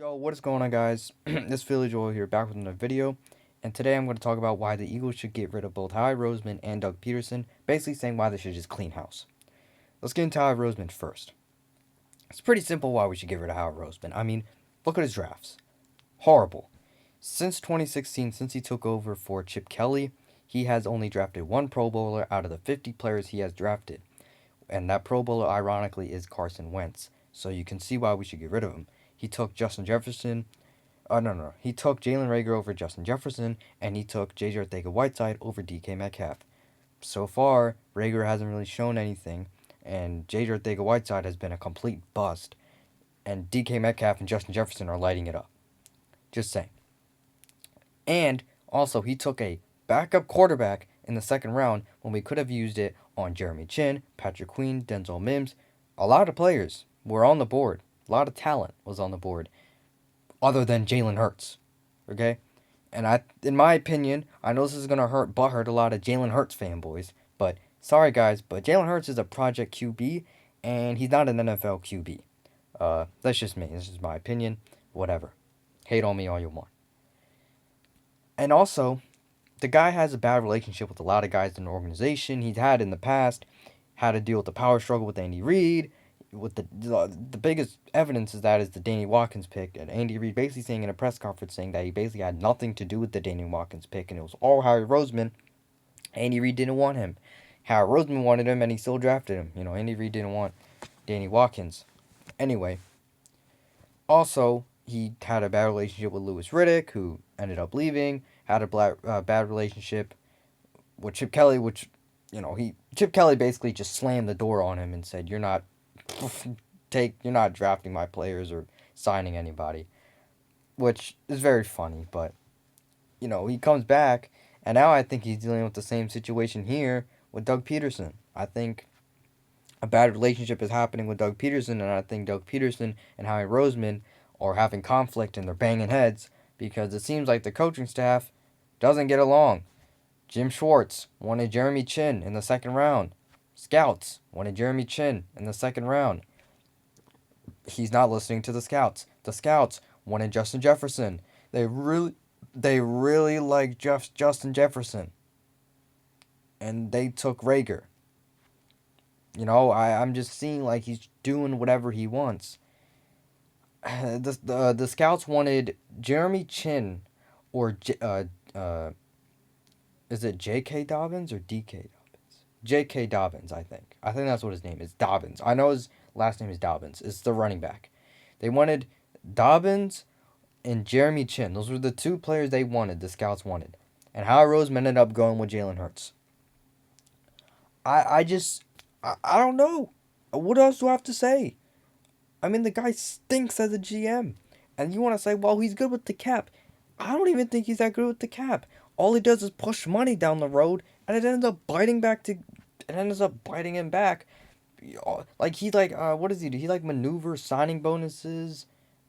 Yo, what is going on, guys? This Joyal here, back with another video, and today I'm going to talk about why the Eagles should get rid of both Howie Roseman and Doug Peterson, basically saying why they should just clean house. Let's get into Howie Roseman first. It's pretty simple why we should get rid of Howie Roseman. I mean, look at his drafts. Horrible. Since 2016, since he took over for Chip Kelly, he has only drafted one Pro Bowler out of the 50 players he has drafted, and that Pro Bowler, ironically, is Carson Wentz. So you can see why we should get rid of him. He took Justin Jefferson. No. He took Jalen Reagor over Justin Jefferson, and he took J.J. Arcega-Whiteside over DK Metcalf. So far, Reagor hasn't really shown anything, and J.J. Arcega-Whiteside has been a complete bust, and DK Metcalf and Justin Jefferson are lighting it up. Just saying. And also, he took a backup quarterback in the second round when we could have used it on Jeremy Chin, Patrick Queen, Denzel Mims. A lot of players were on the board. A lot of talent was on the board, other than Jalen Hurts. Okay? And in my opinion, I know this is gonna hurt a lot of Jalen Hurts fanboys, but sorry guys, but Jalen Hurts is a project QB, and he's not an NFL QB. That's just me. This is my opinion. Whatever. Hate on me all you want. And also, the guy has a bad relationship with a lot of guys in the organization. He's had in the past, had to deal with the power struggle with Andy Reid. With the biggest evidence is that is the Danny Watkins pick, and Andy Reid basically saying in a press conference saying that he basically had nothing to do with the Danny Watkins pick, and it was all Harry Roseman. Andy Reid didn't want him. Harry Roseman wanted him, and he still drafted him. Andy Reid didn't want Danny Watkins. Anyway, also he had a bad relationship with Louis Riddick, who ended up leaving. Had a bad relationship with Chip Kelly, which Chip Kelly basically just slammed the door on him and said, you're not drafting my players or signing anybody," which is very funny. But he comes back, and now I think he's dealing with the same situation here with Doug Peterson. I think a bad relationship is happening with Doug Peterson, and I think Doug Peterson and Howie Roseman are having conflict and they're banging heads because it seems like the coaching staff doesn't get along. Jim Schwartz wanted Jeremy Chin in the second round. Scouts wanted Jeremy Chin in the second round. He's not listening to the scouts. The scouts wanted Justin Jefferson. They really like Justin Jefferson, and they took Reagor. I'm just seeing like he's doing whatever he wants. The scouts wanted Jeremy Chin or is it J.K. Dobbins or D.K. Dobbins? J.K. Dobbins, I think. I think that's what his name is. Dobbins. I know his last name is Dobbins. It's the running back. They wanted Dobbins and Jeremy Chin. Those were the two players they wanted, the scouts wanted. And Howie Roseman ended up going with Jalen Hurts. I don't know. What else do I have to say? I mean, the guy stinks as a GM. And you want to say, well, he's good with the cap. I don't even think he's that good with the cap. All he does is push money down the road, and it ends up biting back to. It ends up biting him back. Like what does he do? He maneuvers signing bonuses,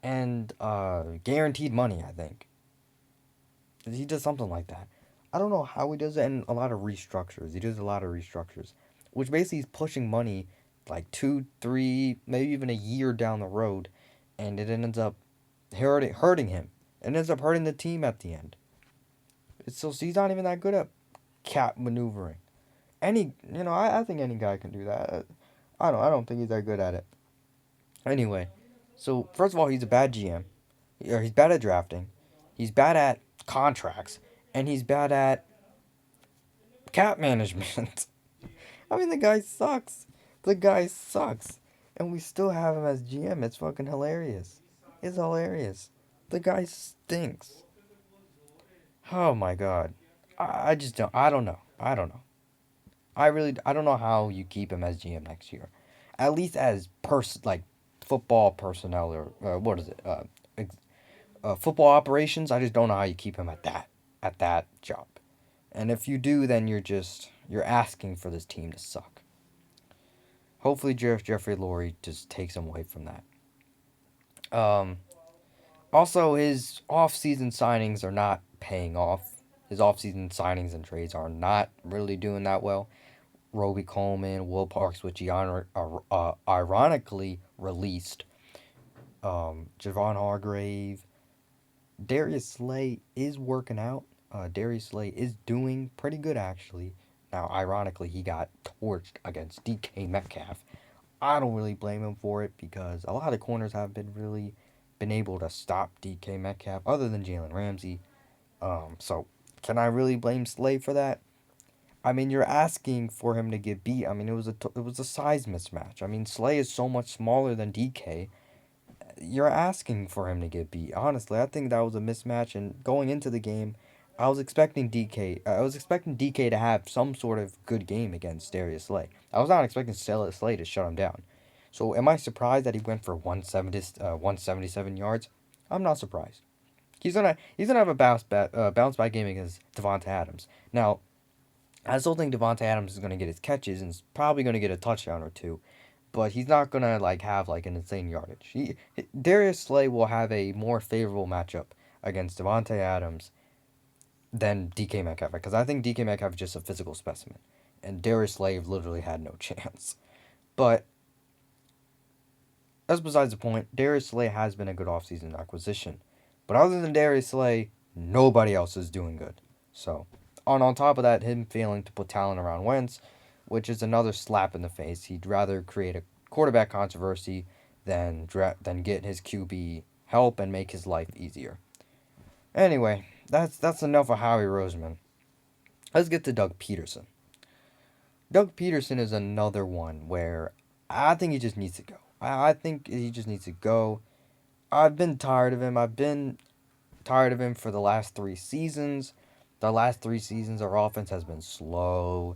and guaranteed money. I think he does something like that. I don't know how he does it, and a lot of restructures. He does a lot of restructures, which basically is pushing money like 2, 3, maybe even a year down the road, and it ends up hurting him. It ends up hurting the team at the end. So he's not even that good at cap maneuvering. I think any guy can do that. I don't think he's that good at it. Anyway, so first of all, he's a bad GM. He's bad at drafting. He's bad at contracts, and he's bad at cap management. I mean, the guy sucks. The guy sucks. And we still have him as GM. It's fucking hilarious. It's hilarious. The guy stinks. Oh my god. I just don't. I don't know. I don't know. I don't know how you keep him as GM next year. At least as football personnel or what is it? Football operations. I just don't know how you keep him at that job. And if you do, then you're asking for this team to suck. Hopefully, Jeffrey Lurie just takes him away from that. Also, his off-season signings are not paying off. His off-season signings and trades are not really doing that well. Roby Coleman, Will Parks, which he ironically released Javon Hargrave. Darius Slay is working out. Darius Slay is doing pretty good, actually. Now, ironically, he got torched against DK Metcalf. I don't really blame him for it because a lot of corners have been really been able to stop DK Metcalf other than Jalen Ramsey. So can I really blame Slay for that? I mean, you're asking for him to get beat. I mean, it was a size mismatch. I mean, Slay is so much smaller than DK. You're asking for him to get beat. Honestly, I think that was a mismatch. And going into the game, I was expecting DK. I was expecting DK to have some sort of good game against Darius Slay. I was not expecting Slay to shut him down. So, am I surprised that he went for 177 yards? I'm not surprised. He's gonna have a bounce back game against Devonta Adams. Now, I still think Devonta Adams is gonna get his catches and is probably gonna get a touchdown or two, but he's not gonna like have like an insane yardage. Darius Slay will have a more favorable matchup against Devonta Adams than DK Metcalf because I think DK Metcalf is just a physical specimen, and Darius Slay literally had no chance. But that's besides the point. Darius Slay has been a good offseason acquisition, but other than Darius Slay, nobody else is doing good. So, on top of that, him failing to put talent around Wentz, which is another slap in the face. He'd rather create a quarterback controversy than get his QB help and make his life easier. Anyway, that's enough of Howie Roseman. Let's get to Doug Peterson. Doug Peterson is another one where I think he just needs to go. I think he just needs to go. I've been tired of him. I've been tired of him for the last 3 seasons. The last 3 seasons, our offense has been slow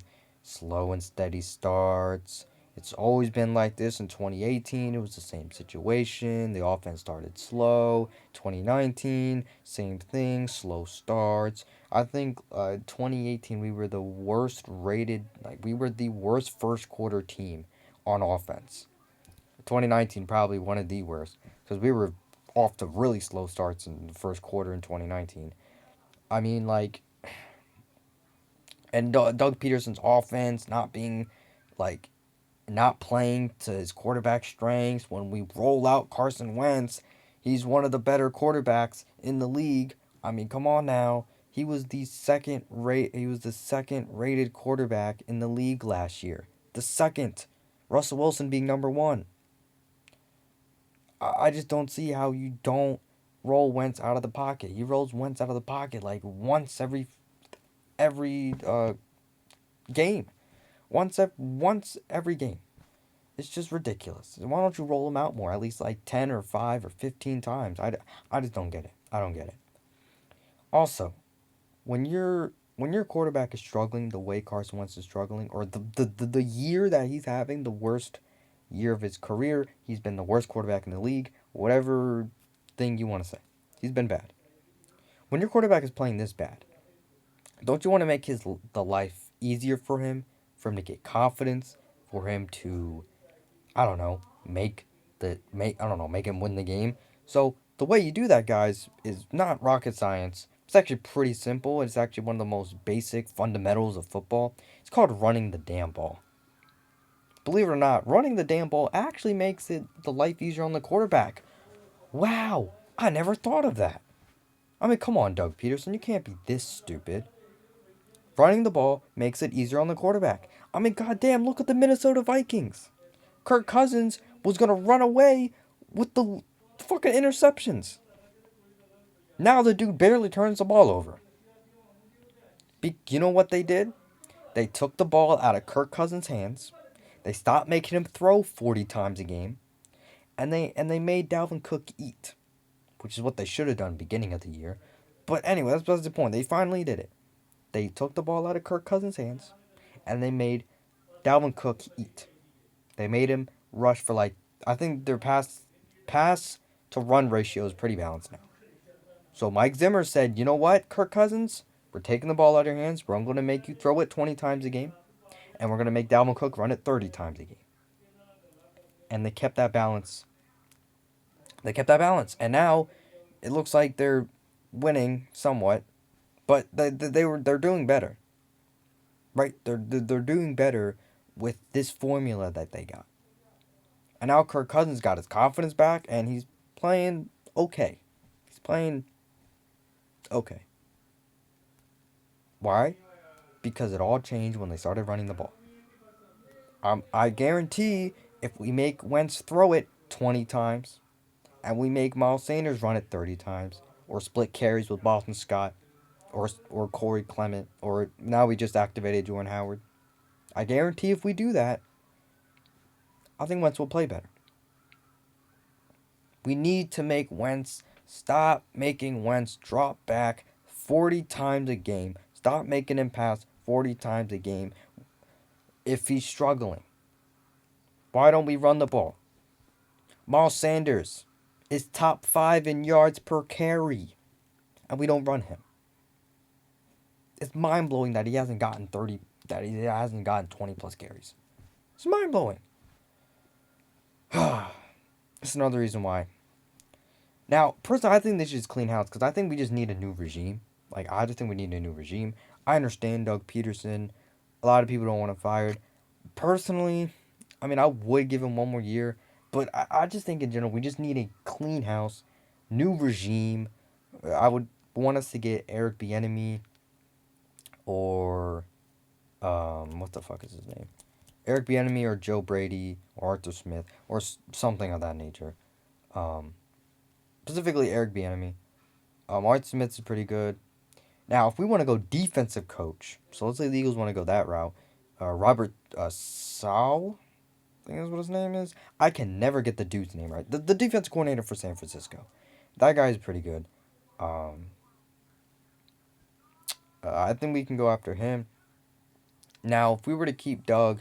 and steady starts. It's always been like this. In 2018, it was the same situation. The offense started slow. 2019, same thing, slow starts. I think 2018 we were the worst rated, like we were the worst first quarter team on offense. 2019 probably one of the worst because we were off to really slow starts in the first quarter in 2019. I mean, like, and Doug Peterson's offense not being like not playing to his quarterback strengths. When we roll out Carson Wentz, he's one of the better quarterbacks in the league. I mean, come on now. He was the second rated quarterback in the league last year. The second. Russell Wilson being number one. I just don't see how you don't roll Wentz out of the pocket. He rolls Wentz out of the pocket like once every game. Once every game. It's just ridiculous. Why don't you roll him out more? At least like 10 or 5 or 15 times. I just don't get it. I don't get it. Also, when your quarterback is struggling the way Carson Wentz is struggling, or the year that he's having the worst year of his career, he's been the worst quarterback in the league, whatever thing you want to say. He's been bad. When your quarterback is playing this bad, don't you want to make the life easier for him to get confidence, for him to I don't know, make him win the game. So the way you do that, guys, is not rocket science. It's actually pretty simple. It's actually one of the most basic fundamentals of football. It's called running the damn ball. Believe it or not, running the damn ball actually makes it the life easier on the quarterback. Wow, I never thought of that. I mean, come on, Doug Peterson, you can't be this stupid. Running the ball makes it easier on the quarterback. I mean, goddamn, look at the Minnesota Vikings. Kirk Cousins was going to run away with the fucking interceptions. Now the dude barely turns the ball over. You know what they did? They took the ball out of Kirk Cousins' hands. They stopped making him throw 40 times a game. And they made Dalvin Cook eat, which is what they should have done beginning of the year. But anyway, that's the point. They finally did it. They took the ball out of Kirk Cousins' hands, and they made Dalvin Cook eat. They made him rush for like I think their pass to run ratio is pretty balanced now. So Mike Zimmer said, you know what, Kirk Cousins, we're taking the ball out of your hands. We're going to make you throw it 20 times a game, and we're going to make Dalvin Cook run it 30 times a game. And they kept that balance. And now it looks like they're winning somewhat, but they're doing better. Right? They're doing better with this formula that they got. And now Kirk Cousins got his confidence back, and he's playing okay. He's playing okay. Why? Because it all changed when they started running the ball. I guarantee if we make Wentz throw it 20 times and we make Miles Sanders run it 30 times or split carries with Boston Scott or Corey Clement or now we just activated Jordan Howard. I guarantee if we do that, I think Wentz will play better. We need to make Wentz stop making Wentz drop back 40 times a game. Stop making him pass 40 times a game if he's struggling. Why don't we run the ball? Miles Sanders is top 5 in yards per carry, and we don't run him. It's mind blowing that he hasn't gotten 20 plus carries. It's mind blowing. It's another reason why. Now, personally, I think they should just clean house because I think we just need a new regime. Like, I just think we need a new regime. I understand Doug Peterson. A lot of people don't want him fired. Personally, I mean, I would give him one more year, but I just think in general we just need a clean house, new regime. I would want us to get Eric Bieniemy or what the fuck is his name? Eric Bieniemy or Joe Brady or Arthur Smith or something of that nature. Um, Specifically Eric Bieniemy. Arthur Smith is pretty good. Now, if we want to go defensive coach, so let's say the Eagles want to go that route, Robert Sal, I think that's what his name is. I can never get the dude's name right. The defense coordinator for San Francisco. That guy is pretty good. Um, I think we can go after him. Now, if we were to keep Doug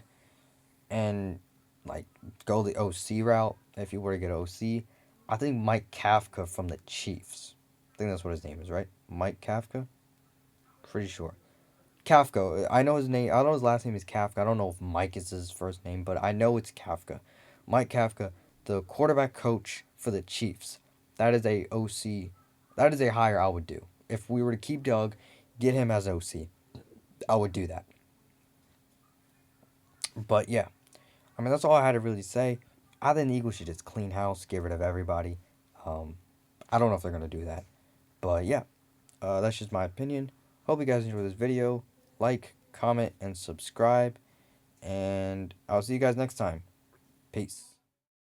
and like go the OC route, if you were to get OC, I think Mike Kafka from the Chiefs. I think that's what his name is, right? Mike Kafka? Pretty sure. Kafka. I know his name. I know his last name is Kafka. I don't know if Mike is his first name, but I know it's Kafka. Mike Kafka, the quarterback coach for the Chiefs. That is a OC. That is a hire I would do. If we were to keep Doug, get him as OC. I would do that. But yeah, I mean that's all I had to really say. I think the Eagles should just clean house, get rid of everybody. Um, I don't know if they're gonna do that, but yeah, that's just my opinion. Hope you guys enjoyed this video. Like, comment, and subscribe. And I'll see you guys next time. Peace.